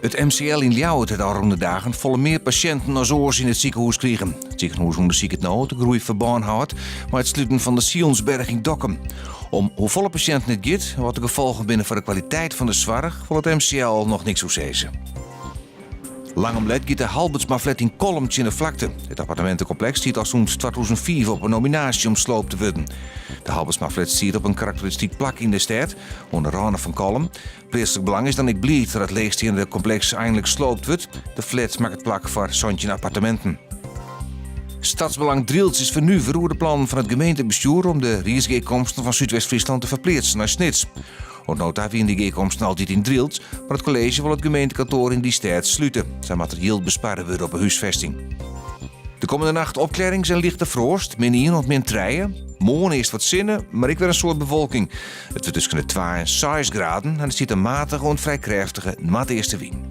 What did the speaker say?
Het MCL in Ljouwert heeft al rond de dagen volle meer patiënten als oors in het ziekenhuis kregen. Het ziekenhuis onderzoekt het nou de groei verbaan houdt, maar het sluiten van de Sionsberg in Dokkum. Om hoe volle patiënten het gaat en wat de gevolgen binnen voor de kwaliteit van de zorg, wil het MCL nog niks zo zeggen. Langomlet gaat de Halbertsmaflet in Kolmtje in de vlakte. Het appartementencomplex stiet al sinds 2004 op een nominatie om sloop te worden. De Halbertsmaflet stiet op een karakteristiek plak in de stad, onder Rane van Kolm. Preestelijk belang is dan ik blij dat het leegstaande complex eindelijk sloopt wordt. De flat maakt het plak voor zontje appartementen. Stadsbelang Drielts is nu verroerde plan van het gemeentebestuur om de reisgekomsten van Zuidwest-Friesland te verplaatsen naar Snits. Nota wie in die gekomsten altijd in Drielts, maar het college wil het gemeentekantoor in die stad sluiten. Zijn materieel besparen worden op een huisvesting. De komende nacht opklarings en lichte frost, min 1 of min 3. Morgen eerst wat zinnen, maar ik weer een soort bewolking. Het wordt tussen de 2 en 6 graden en het ziet een matige en vrij krachtige matte eerste wind.